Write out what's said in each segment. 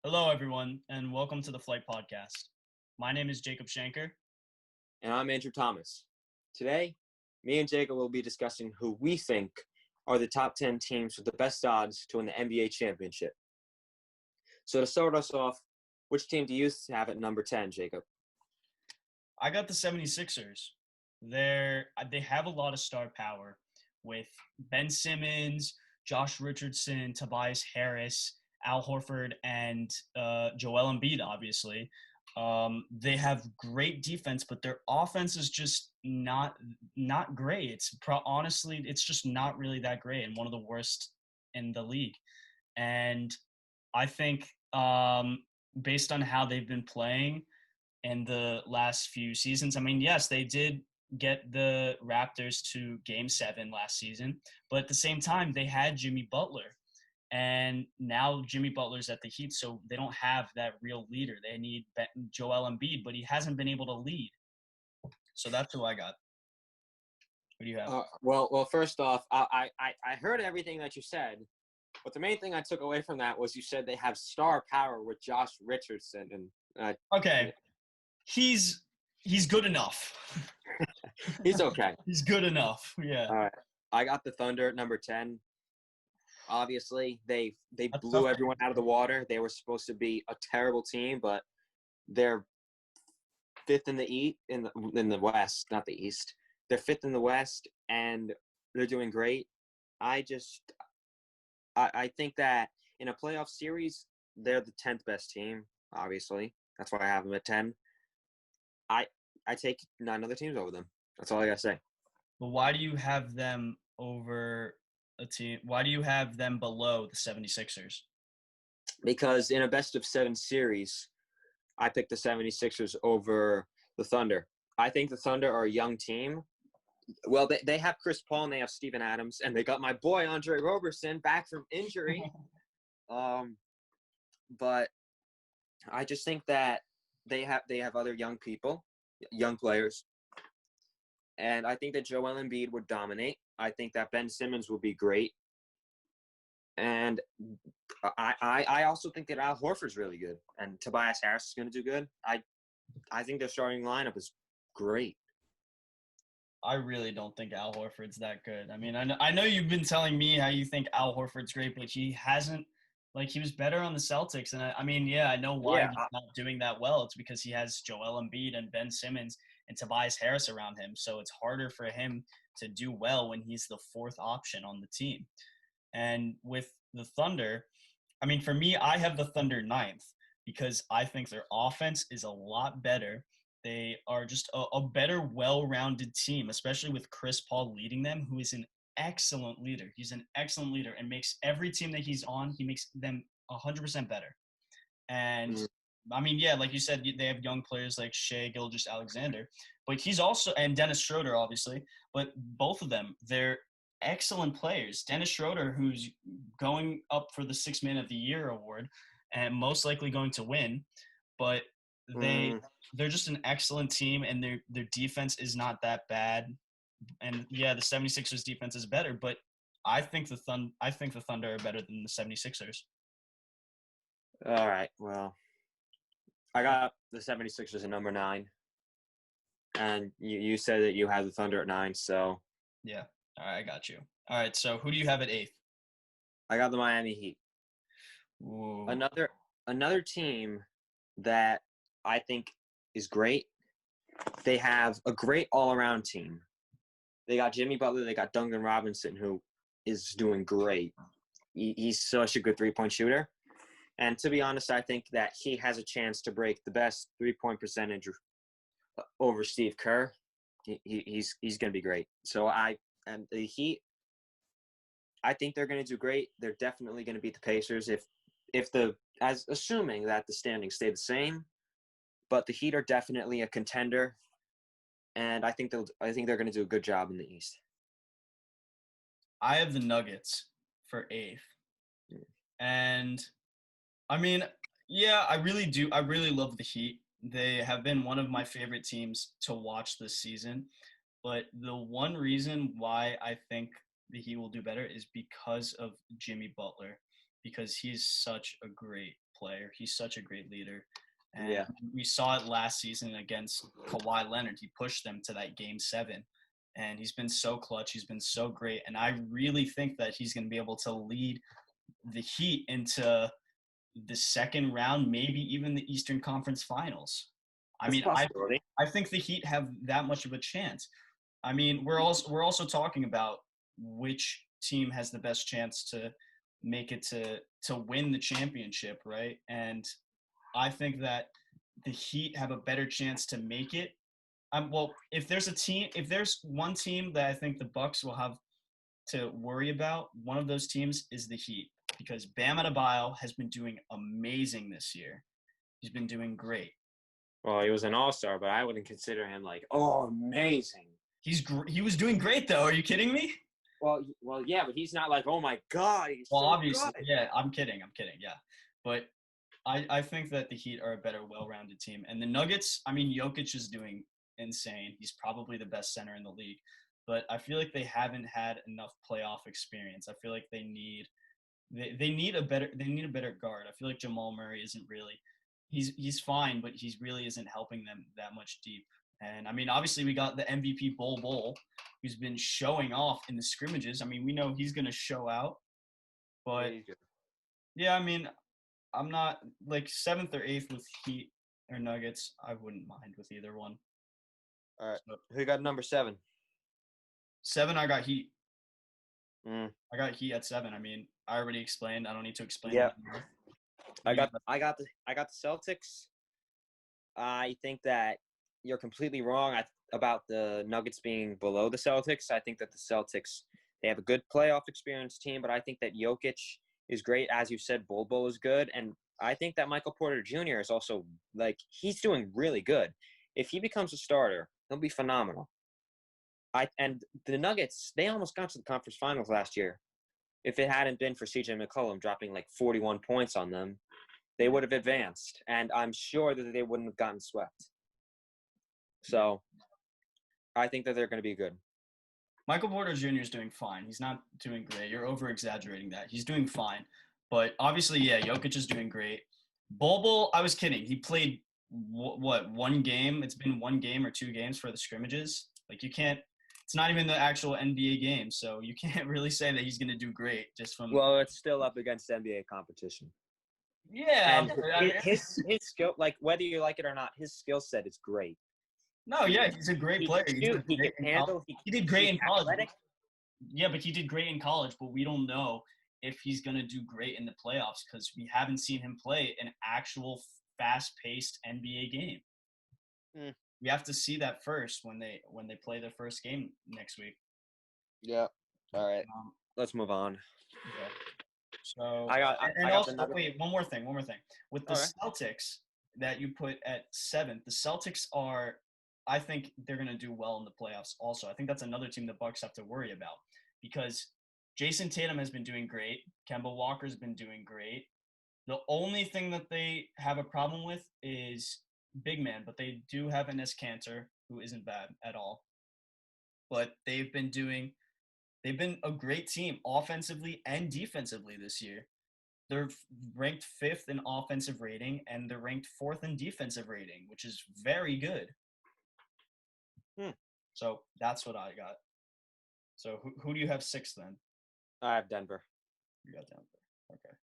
Hello, everyone, and welcome to the Flight Podcast. My name is Jacob Shanker. And I'm Andrew Thomas. Today, me and Jacob will be discussing who we think are the top 10 teams with the best odds to win the NBA championship. So to start us off, which team do you have at number 10, Jacob? I got the 76ers. They have a lot of star power with Ben Simmons, Josh Richardson, Tobias Harris, Al Horford, and Joel Embiid, obviously. They have great defense, but their offense is just not great. Honestly, it's just not really that great, and one of the worst in the league. And I think based on how they've been playing in the last few seasons, I mean, yes, they did get the Raptors to Game 7 last season, but at the same time, they had Jimmy Butler. And now Jimmy Butler's at the Heat, so they don't have that real leader. They need Joel Embiid, but he hasn't been able to lead. So that's who I got. What do you have? Well, first off, I heard everything that you said, but the main thing I took away from that was you said they have star power with Josh Richardson, and Okay, he's good enough. he's okay. He's good enough. Yeah. All right, I got the Thunder at number 10. Obviously, they That's blew tough. everyone out of the water. They were supposed to be a terrible team, but they're fifth in the in the West, not the East. They're fifth in the West, and they're doing great. I think that in a playoff series, they're the 10th best team. Obviously, that's why I have them at 10. I take 9 other teams over them. That's all I gotta say. But why do you have them over a team? Why do you have them below the 76ers? Because in a best of 7 series, I picked the 76ers over the Thunder. I think the Thunder are a young team. Well, they have Chris Paul and they have Steven Adams, and they got my boy Andre Roberson back from injury. But I just think that they have other young people, young players, and I think that Joel Embiid would dominate. I think that Ben Simmons will be great, and I also think that Al Horford's really good, and Tobias Harris is going to do good. I think their starting lineup is great. I really don't think Al Horford's that good. I mean, I know you've been telling me how you think Al Horford's great, but he hasn't. Like, he was better on the Celtics, and I mean, yeah, I know why Yeah, he's not doing that well. It's because he has Joel Embiid and Ben Simmons and Tobias Harris around him, so it's harder for him to do well when he's the fourth option on the team. And with the Thunder, I mean, for me, I have the Thunder ninth because I think their offense is a lot better. They are just a better, well-rounded team, especially with Chris Paul leading them, who is an excellent leader. He's an excellent leader and makes every team that he's on, he makes them 100% better. And mm, I mean, yeah, like you said, they have young players like Shea Gilgeous-Alexander, but he's also, and Dennis Schroeder, obviously, but both of them, they're excellent players. Dennis Schroeder, who's going up for the Sixth Man of the Year award and most likely going to win, but they mm, they're just an excellent team, and their defense is not that bad. And yeah, the 76ers defense is better, but I think the Thunder are better than the 76ers. all right. Well, I got the 76ers at number 9, and you said that you had the Thunder at 9, so Yeah. All right, I got you. All right, so who do you have at eighth? I got the Miami Heat. Ooh. Another team that I think is great. They have a great all-around team. They got Jimmy Butler, they got Duncan Robinson, who is doing great. He's such a good three-point shooter. And to be honest, I think that he has a chance to break the best three-point percentage over Steve Kerr. He's going to be great. So and the Heat, I think they're going to do great. They're definitely going to beat the Pacers as assuming that the standings stay the same. But the Heat are definitely a contender, and I think they're going to do a good job in the East. I have the Nuggets for eighth. And I mean, yeah, I really do. I really love the Heat. They have been one of my favorite teams to watch this season. But the one reason why I think the Heat will do better is because of Jimmy Butler, because he's such a great player. He's such a great leader. And Yeah. we saw it last season against Kawhi Leonard. He pushed them to that Game 7. And he's been so clutch. He's been so great. And I really think that he's going to be able to lead the Heat into the second round, maybe even the Eastern Conference Finals. I mean, I think the Heat have that much of a chance. I mean, we're also talking about which team has the best chance to make it to win the championship, right? And I think that the Heat have a better chance to make it. Well, if there's one team that I think the Bucks will have to worry about, one of those teams is the Heat, because Bam Adebayo has been doing amazing this year. He's been doing great. Well, he was an all-star, but I wouldn't consider him like, oh, amazing. He was doing great, though. Are you kidding me? Well, yeah, but he's not like, oh my God. He's well, so obviously, good. yeah. I'm kidding. Yeah, but I think that the Heat are a better, well-rounded team, and the Nuggets. I mean, Jokic is doing insane. He's probably the best center in the league, but I feel like they haven't had enough playoff experience. I feel like they need a better guard. I feel like Jamal Murray isn't really. He's fine, but he really isn't helping them that much deep. And I mean, obviously, we got the MVP Bol, who's been showing off in the scrimmages. I mean, we know he's going to show out, but yeah, I mean, I'm not like 7th or 8th with Heat or Nuggets. I wouldn't mind with either one. All right, so, who got number 7? 7, I got Heat. I got Heat at 7. I mean, I already explained. I don't need to explain. Yeah. Anymore. I got the Celtics. I think that you're completely wrong about the Nuggets being below the Celtics. I think that the Celtics, they have a good playoff experience team, but I think that Jokic is great. As you said, Bol is good. And I think that Michael Porter Jr. is also, like, he's doing really good. If he becomes a starter, he'll be phenomenal. And the Nuggets, they almost got to the conference finals last year. If it hadn't been for CJ McCollum dropping like 41 points on them, they would have advanced. And I'm sure that they wouldn't have gotten swept. So I think that they're going to be good. Michael Porter Jr. is doing fine. He's not doing great. You're over-exaggerating that. He's doing fine. But obviously, yeah, Jokic is doing great. Bol, I was kidding. He played, one game? It's been 1 game or 2 games for the scrimmages. Like, you can't – it's not even the actual NBA game, so you can't really say that he's going to do great just from – Well, it's still up against NBA competition. Yeah. And his skill, like, whether you like it or not, his skill set is great. No, yeah, he's a great player. He can handle. He did great in college. Yeah, but he did great in college, but we don't know if he's going to do great in the playoffs because we haven't seen him play an actual fast-paced NBA game. We have to see that first when they play their first game next week. Yeah. All right. Let's move on. Yeah. So wait, one more thing. With the Celtics that you put at 7th, the Celtics are. I think they're going to do well in the playoffs also. I think that's another team the Bucks have to worry about because Jason Tatum has been doing great. Kemba Walker's been doing great. The only thing that they have a problem with is big man, but they do have Enes Kanter, who isn't bad at all. But they've been a great team offensively and defensively this year. They're ranked 5th in offensive rating, and they're ranked 4th in defensive rating, which is very good. So that's what I got. So who do you have 6th then? I have Denver. You got Denver. Okay.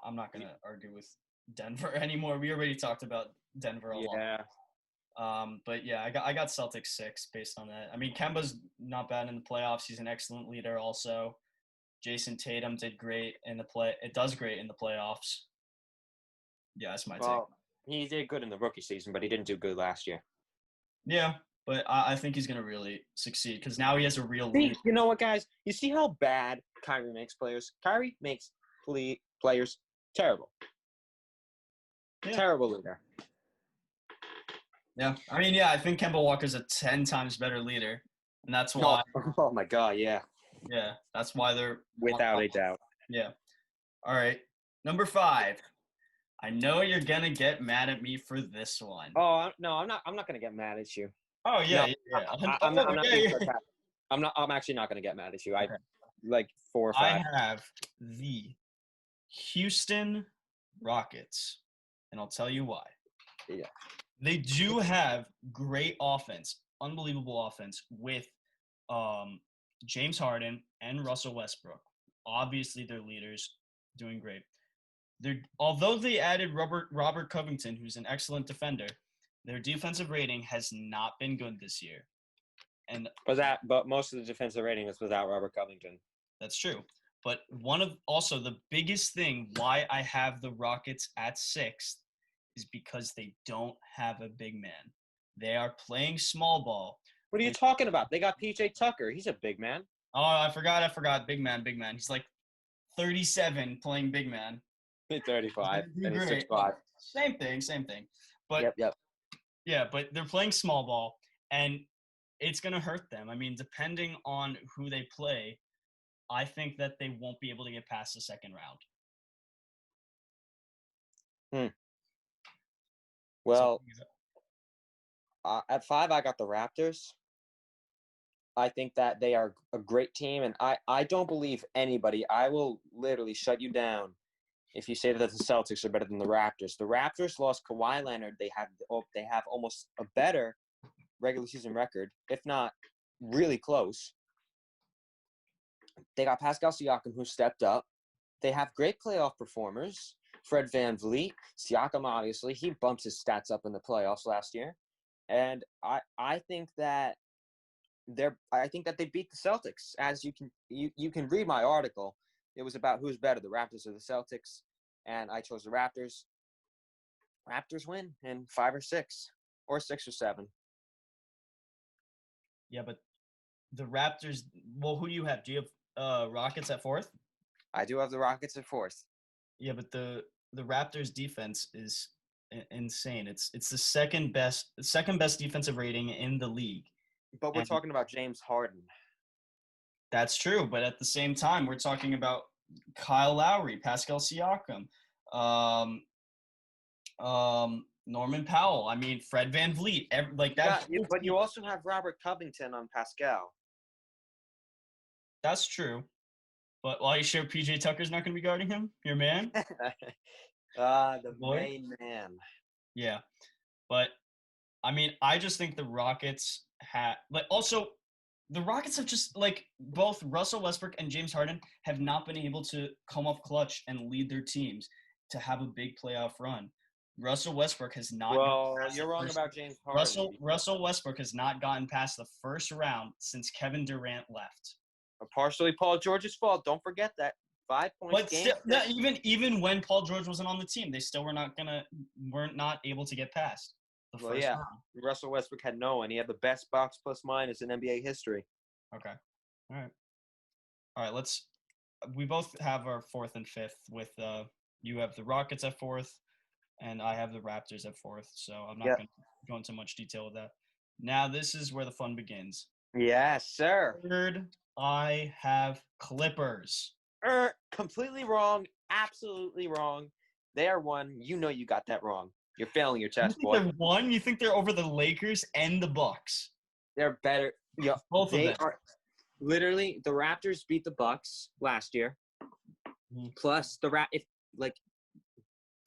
I'm not going to argue with Denver anymore. We already talked about Denver a lot. Yeah. But yeah, I got Celtics 6 based on that. I mean, Kemba's not bad in the playoffs. He's an excellent leader also. Jason Tatum did great in It does great in the playoffs. Yeah, that's my take. He did good in the rookie season, but he didn't do good last year. Yeah, but I think he's going to really succeed because now he has a real lead. You know what, guys? You see how bad Kyrie makes players? Kyrie makes players terrible. Yeah. Terrible leader. Yeah. I mean, yeah, I think Kemba Walker's a 10 times better leader, and that's why. Oh, my God, yeah. Yeah, that's why they're – without a doubt. Yeah. All right. Number 5. I know you're going to get mad at me for this one. Oh, no, I'm not going to get mad at you. Oh, yeah, no, yeah. I'm not being sarcastic. I'm actually not going to get mad at you. Okay. I like 4 or 5. I have the Houston Rockets, and I'll tell you why. Yeah. They do have great offense, unbelievable offense with James Harden and Russell Westbrook. Obviously, they're leaders, doing great. Although they added Robert Covington, who's an excellent defender, their defensive rating has not been good this year, and But most of the defensive rating was without Robert Covington. that's true. But also the biggest thing why I have the Rockets at sixth is because they don't have a big man. They are playing small ball. What are you talking about? They got PJ Tucker. He's a big man. Oh, I forgot. Big man. He's like 37 playing big man. 35 and he's Great. 6'5". Same thing. But Yep. yeah, but they're playing small ball, and it's going to hurt them. I mean, depending on who they play, I think that they won't be able to get past the second round. Well, at 5, I got the Raptors. I think that they are a great team, and I don't believe anybody. I will literally shut you down if you say that the Celtics are better than the Raptors. The Raptors lost Kawhi Leonard. They have almost a better regular season record, if not really close. They got Pascal Siakam, who stepped up. They have great playoff performers. Fred VanVleet, Siakam, obviously, he bumped his stats up in the playoffs last year. And I think that they beat the Celtics. As you can read my article. It was about who's better, the Raptors or the Celtics, and I chose the Raptors. Raptors win in 5 or 6, or 6 or 7. Yeah, but the Raptors. Well, who do you have? Do you have Rockets at fourth? I do have the Rockets at 4th. Yeah, but the Raptors defense is insane. It's the second best defensive rating in the league. But we're talking about James Harden. That's true, but at the same time, we're talking about Kyle Lowry, Pascal Siakam, Norman Powell. I mean, Fred VanVleet. Like that. Yeah, but you also have Robert Covington on Pascal. That's true. But are you sure PJ Tucker's not going to be guarding him? Your man? The main man. Yeah. But, I mean, I just think the Rockets have – like, also, the Rockets have just – like, both Russell Westbrook and James Harden have not been able to come up clutch and lead their teams to have a big playoff run. Russell Westbrook has not – Well, you're wrong about James Harden. Russell Westbrook has not gotten past the first round since Kevin Durant left. Partially Paul George's fault. Don't forget that. 5 points. But still, even when Paul George wasn't on the team, they still weren't not able to get past the first round. Russell Westbrook had no one. He had the best box plus minus in NBA history. Okay. All right. We both have our 4th and 5th. With you have the Rockets at 4th, and I have the Raptors at 4th. So I'm not going to go into much detail with that. Now this is where the fun begins. Yes, sir. Third, I have Clippers. Completely wrong. Absolutely wrong. They are 1. You know you got that wrong. You're failing your test, boy. They're 1? You think they're over the Lakers and the Bucks? They're better. Yeah, both of them. Literally, the Raptors beat the Bucks last year. Mm-hmm. Plus, if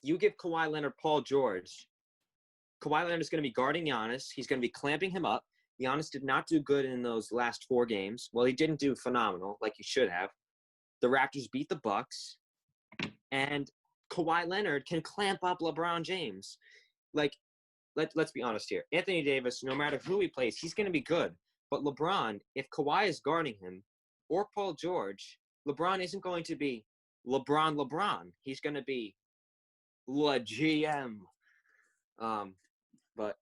you give Kawhi Leonard Paul George, Kawhi Leonard is going to be guarding Giannis. He's going to be clamping him up. Giannis did not do good in those last 4 games. Well, he didn't do phenomenal like he should have. The Raptors beat the Bucks, and Kawhi Leonard can clamp up LeBron James. Like, let's be honest here. Anthony Davis, no matter who he plays, he's going to be good. But LeBron, if Kawhi is guarding him, or Paul George, LeBron isn't going to be LeBron. He's going to be GM. But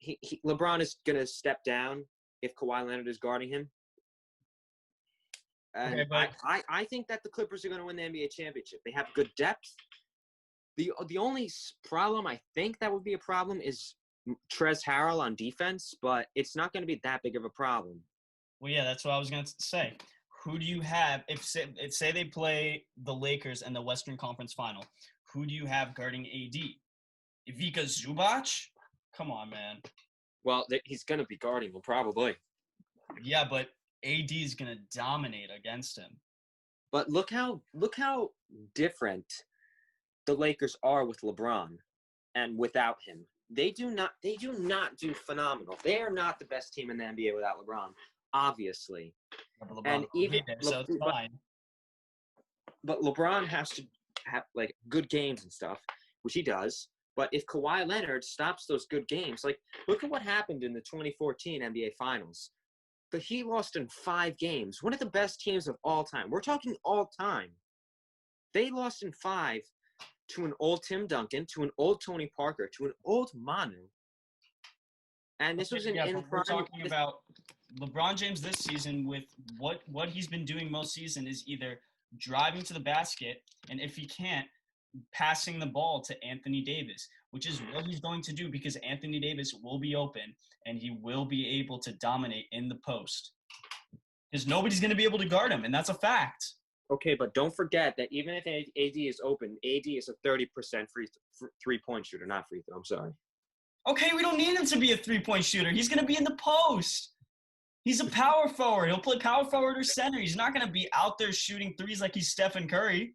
LeBron is going to step down if Kawhi Leonard is guarding him. And I think that the Clippers are going to win the NBA championship. They have good depth. The only problem I think that would be a problem is Trez Harrell on defense, but it's not going to be that big of a problem. Well, yeah, that's what I was going to say. Who do you have if say they play the Lakers in the Western Conference Final? Who do you have guarding AD? Ivica Zubac? Come on, man. Well, he's going to be guarding him probably. Yeah, but AD is going to dominate against him. But look how different the Lakers are with LeBron and without him. They do not do phenomenal. They are not the best team in the NBA without LeBron, obviously. And even so it's fine. But LeBron has to have like good games and stuff, which he does. But if Kawhi Leonard stops those good games, like look at what happened in the 2014 NBA Finals. But he lost in 5 games. One of the best teams of all time. We're talking all time. They lost in 5 to an old Tim Duncan, to an old Tony Parker, to an old Manu. And this was we're talking about LeBron James this season with what he's been doing most season is either driving to the basket, and if he can't, passing the ball to Anthony Davis, which is what he's going to do because Anthony Davis will be open and he will be able to dominate in the post. Because nobody's going to be able to guard him, and that's a fact. Okay, but don't forget that even if AD is open, AD is a 30% three-point shooter, not free throw. I'm sorry. Okay, we don't need him to be a three-point shooter. He's going to be in the post. He's a power forward. He'll play power forward or center. He's not going to be out there shooting threes like he's Stephen Curry.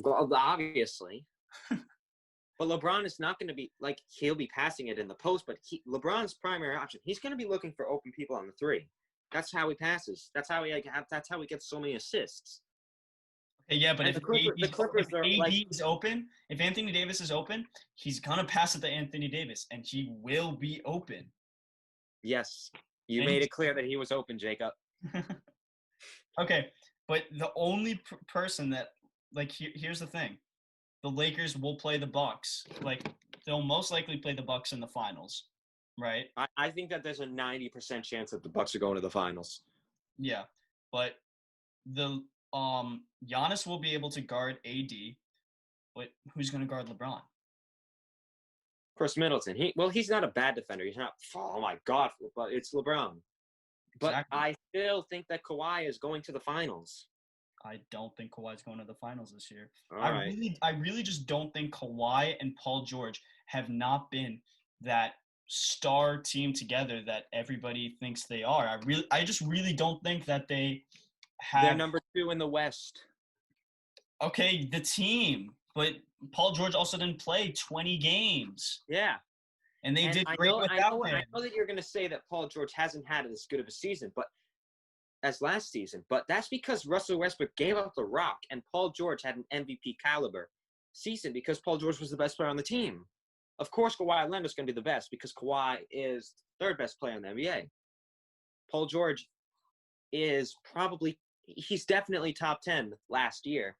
Well, obviously. But LeBron is not going to be like he'll be passing it in the post, but LeBron's primary option. He's going to be looking for open people on the 3. That's how he passes. That's how he gets so many assists. Okay, yeah, but if AD is open, if Anthony Davis is open, he's gonna pass it to Anthony Davis, and he will be open. Yes, you made it clear that he was open, Jacob. Okay, but the only person that here's the thing. The Lakers will play the Bucks. Like, they'll most likely play the Bucks in the finals, right? I think that there's a 90% chance that the Bucks are going to the finals. Yeah, but Giannis will be able to guard AD, but who's going to guard LeBron? Chris Middleton. He's not a bad defender. He's not, oh my God, but it's LeBron. But exactly. I still think that Kawhi is going to the finals. I don't think Kawhi's going to the finals this year. Right. I really just don't think Kawhi and Paul George have not been that star team together that everybody thinks they are. I just really don't think that they have. They're number 2 in the West. Okay, the team, but Paul George also didn't play 20 games. Yeah. And they did great without him. I know that you're going to say that Paul George hasn't had as good of a season, as last season, but that's because Russell Westbrook gave up the rock and Paul George had an MVP caliber season because Paul George was the best player on the team. Of course, Kawhi Leonard's going to be the best because Kawhi is the 3rd best player in the NBA. Paul George is he's definitely top 10 last year,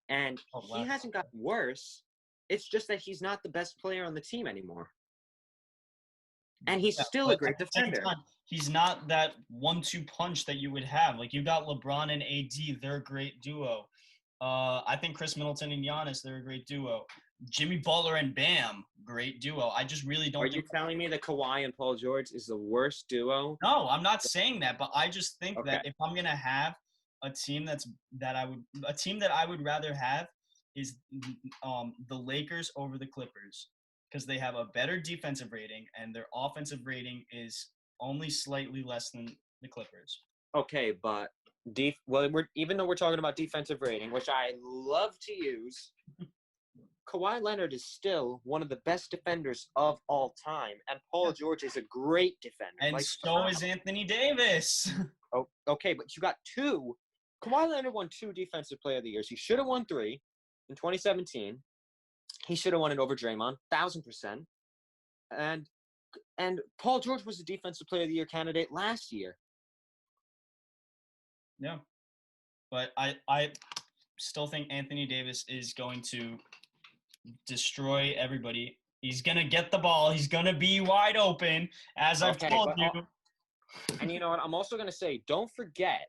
and he hasn't gotten worse. It's just that he's not the best player on the team anymore. And he's still a great defender. He's not that 1-2 punch that you would have. Like, you got LeBron and AD, they're a great duo. I think Chris Middleton and Giannis, they're a great duo. Jimmy Butler and Bam, great duo. I just really don't. Are you telling me that Kawhi and Paul George is the worst duo? No, I'm not saying that, but I just think that if I'm gonna have a team that I would rather have is the Lakers over the Clippers because they have a better defensive rating and their offensive rating is only slightly less than the Clippers. Okay, but even though we're talking about defensive rating, which I love to use, Kawhi Leonard is still one of the best defenders of all time, and Paul George is a great defender. And so is Anthony Davis. Oh, okay, but you got 2. Kawhi Leonard won 2 Defensive Player of the Years. He should have won 3 in 2017. He should have won it over Draymond, 1,000%. And Paul George was the Defensive Player of the Year candidate last year. Yeah, but I still think Anthony Davis is going to destroy everybody. He's going to get the ball. He's going to be wide open, as I've told you. And you know what? I'm also going to say, don't forget,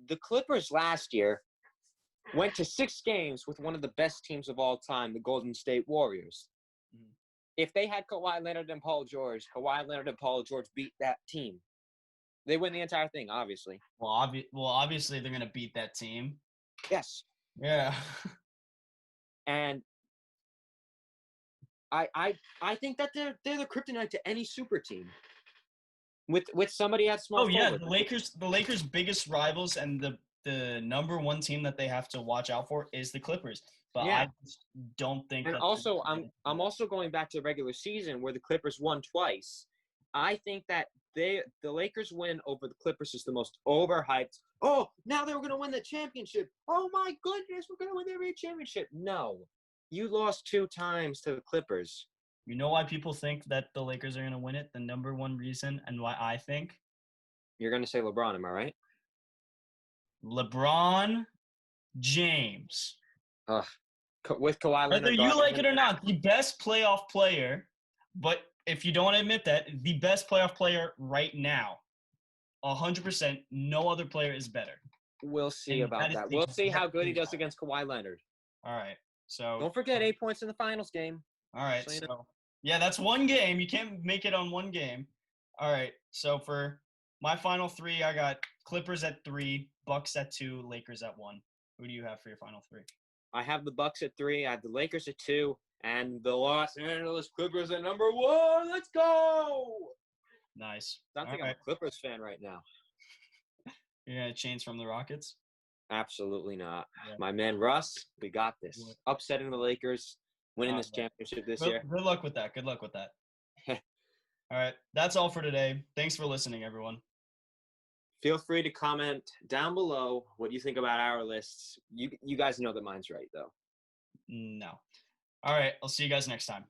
the Clippers last year went to 6 games with one of the best teams of all time, the Golden State Warriors. Mm-hmm. If they had Kawhi Leonard and Paul George, Kawhi Leonard and Paul George beat that team. They win the entire thing, obviously. Well, obviously they're going to beat that team. Yes. Yeah. And I think that they're the kryptonite to any super team. With somebody at small. Oh yeah, the Lakers' biggest rivals and the number 1 team that they have to watch out for is the Clippers. but Yeah. I just don't think And that. also, I'm also going back to the regular season where the Clippers won twice. I think that the Lakers win over the Clippers is the most overhyped. Oh, now they're going to win the championship. Oh my goodness, we're going to win the NBA championship. No, you lost 2 times to the Clippers. You know why people think that the Lakers are going to win it? The number one reason, and why I think You're going to say LeBron, am I right? LeBron James, Ugh. With Kawhi whether Leonard you guarding like him. it or not, the best playoff player. But if you don't admit that, the best playoff player right now, 100%, no other player is better. We'll see And about is that. the We'll see how exact good he does reason. against Kawhi Leonard. All right. So Don't forget 8 points in the finals game. all right. So, you know. So yeah, that's one game. You can't make it on one game. All right. So for my final 3, I got Clippers at 3, Bucks at 2, Lakers at 1. Who do you have for your final 3? I have the Bucks at 3. I have the Lakers at 2, and the Los Angeles Clippers at number 1. Let's go! Nice. Sounds like I'm a Clippers fan right now. You're gonna change from the Rockets? Absolutely not. Yeah. My man Russ, we got this. Yeah. Upsetting the Lakers, winning this championship this year. Good luck with that. Good luck with that. All right. That's all for today. Thanks for listening, everyone. Feel free to comment down below what you think about our lists. You guys know that mine's right, though. No. All right. I'll see you guys next time.